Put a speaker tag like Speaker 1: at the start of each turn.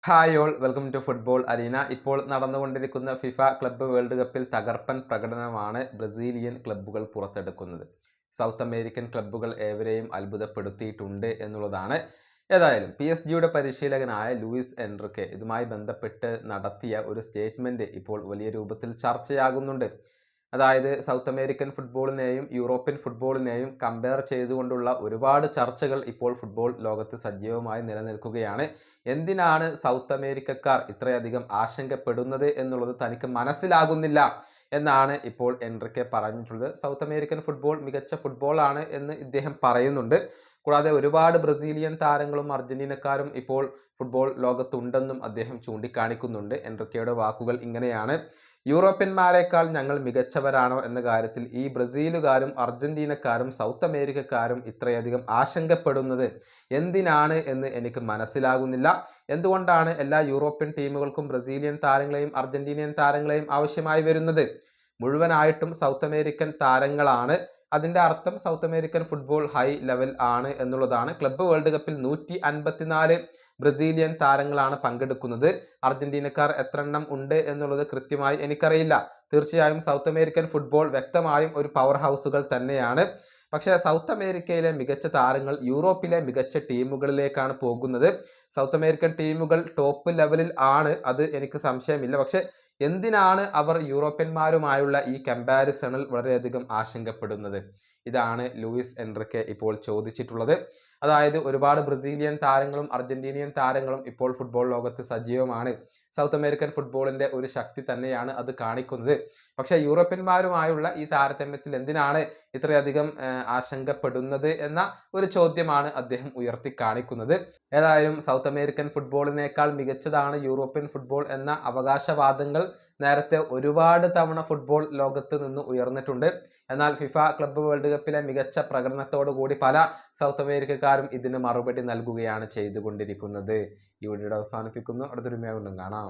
Speaker 1: Hi all welcome to football arena. ഇപ്പോൾ നടന്നുകൊണ്ടിരിക്കുന്ന FIFA club world കപ്പിൽ തകർപ്പൻ പ്രകടനമാണ് ബ്രസീലിയൻ ക്ലബ്ബുകൾ പുറത്തെടുക്കുന്നത്. സൗത്ത് അമേരിക്കൻ ക്ലബ്ബുകൾ ഏവരെയും അത്ഭുതപ്പെടുത്തിയിട്ടുണ്ട് എന്നുള്ളതാണ്. ഏതായാലും PSG പരിശീലകനായ ലൂയിസ് എൻറിക്കെ ഇതുമായി ബന്ധപ്പെട്ട് നടത്തിയ ഒരു സ്റ്റേറ്റ്മെൻറ്റ് ഇപ്പോൾ വലിയ രൂപത്തിൽ ചർച്ചയാകുന്നുണ്ട്. അതായത് സൗത്ത് അമേരിക്കൻ ഫുട്ബോളിനെയും യൂറോപ്യൻ ഫുട്ബോളിനെയും കമ്പയർ ചെയ്തുകൊണ്ടുള്ള ഒരുപാട് ചർച്ചകൾ ഇപ്പോൾ ഫുട്ബോൾ ലോകത്ത് സജീവമായി നിലനിൽക്കുകയാണ്. എന്തിനാണ് സൗത്ത് അമേരിക്കക്കാർ ഇത്രയധികം ആശങ്കപ്പെടുന്നത് എന്നുള്ളത് തനിക്ക് മനസ്സിലാകുന്നില്ല എന്നാണ് ഇപ്പോൾ എൻറിക്കെ പറഞ്ഞിട്ടുള്ളത്. സൗത്ത് അമേരിക്കൻ ഫുട്ബോൾ മികച്ച ഫുട്ബോളാണ് എന്ന് ഇദ്ദേഹം പറയുന്നുണ്ട്. കൂടാതെ ഒരുപാട് ബ്രസീലിയൻ താരങ്ങളും അർജന്റീനക്കാരും ഇപ്പോൾ ഫുട്ബോൾ ലോകത്തുണ്ടെന്നും അദ്ദേഹം ചൂണ്ടിക്കാണിക്കുന്നുണ്ട്. എൻറിക്കയുടെ വാക്കുകൾ ഇങ്ങനെയാണ്: യൂറോപ്യന്മാരെക്കാൾ ഞങ്ങൾ മികച്ചവരാണോ എന്ന കാര്യത്തിൽ ഈ ബ്രസീലുകാരും അർജന്റീനക്കാരും സൗത്ത് അമേരിക്കക്കാരും ഇത്രയധികം ആശങ്കപ്പെടുന്നത് എന്തിനാണ് എന്ന് എനിക്ക് മനസ്സിലാകുന്നില്ല. എന്തുകൊണ്ടാണ് എല്ലാ യൂറോപ്യൻ ടീമുകൾക്കും ബ്രസീലിയൻ താരങ്ങളെയും അർജന്റീനിയൻ താരങ്ങളെയും ആവശ്യമായി വരുന്നത്? മുഴുവനായിട്ടും സൗത്ത് അമേരിക്കൻ താരങ്ങളാണ്. അതിൻ്റെ അർത്ഥം south American football high level ആണ് എന്നുള്ളതാണ്. ക്ലബ്ബ് വേൾഡ് കപ്പിൽ 154 ബ്രസീലിയൻ താരങ്ങളാണ് പങ്കെടുക്കുന്നത്. അർജന്റീനക്കാർ എത്ര എണ്ണം ഉണ്ട് എന്നുള്ളത് കൃത്യമായി എനിക്കറിയില്ല. തീർച്ചയായും സൗത്ത് അമേരിക്കൻ ഫുട്ബോൾ വ്യക്തമായും ഒരു പവർ ഹൗസുകൾ തന്നെയാണ്. പക്ഷേ സൗത്ത് അമേരിക്കയിലെ മികച്ച താരങ്ങൾ യൂറോപ്പിലെ മികച്ച ടീമുകളിലേക്കാണ് പോകുന്നത്. സൗത്ത് അമേരിക്കൻ ടീമുകൾ ടോപ്പ് ലെവലിൽ ആണ്, അത് എനിക്ക് സംശയമില്ല. പക്ഷേ എന്തിനാണ് അവർ യൂറോപ്യന്മാരുമായുള്ള ഈ കമ്പാരിസണിൽ വളരെയധികം ആശങ്കപ്പെടുന്നത്? ഇതാണ് ലൂയിസ് എൻറിക്കെ ഇപ്പോൾ ചോദിച്ചിട്ടുള്ളത്. അതായത് ഒരുപാട് ബ്രസീലിയൻ താരങ്ങളും അർജന്റീനിയൻ താരങ്ങളും ഇപ്പോൾ ഫുട്ബോൾ ലോകത്ത് സജീവമാണ്. സൗത്ത് അമേരിക്കൻ ഫുട്ബോളിൻ്റെ ഒരു ശക്തി തന്നെയാണ് അത് കാണിക്കുന്നത്. പക്ഷേ യൂറോപ്യന്മാരുമായുള്ള ഈ താരതമ്യത്തിൽ എന്തിനാണ് ഇത്രയധികം ആശങ്കപ്പെടുന്നത് എന്ന ഒരു ചോദ്യമാണ് അദ്ദേഹം ഉയർത്തി കാണിക്കുന്നത്. ഏതായാലും സൗത്ത് അമേരിക്കൻ ഫുട്ബോളിനേക്കാൾ മികച്ചതാണ് യൂറോപ്യൻ ഫുട്ബോൾ എന്ന അവകാശവാദങ്ങൾ നേരത്തെ ഒരുപാട് തവണ ഫുട്ബോൾ ലോകത്ത് നിന്ന് ഉയർന്നിട്ടുണ്ട്. എന്നാൽ ഫിഫ ക്ലബ്ബ് വേൾഡ് കപ്പിലെ മികച്ച പ്രകടനത്തോടു കൂടി പല സൗത്ത് അമേരിക്കക്കാരും ഇതിന് മറുപടി നൽകുകയാണ് ചെയ്തുകൊണ്ടിരിക്കുന്നത്. ഈ വീഡിയോ അവസാനിപ്പിക്കുന്നു. അടുത്തൊരു വീഡിയോ കാണാം.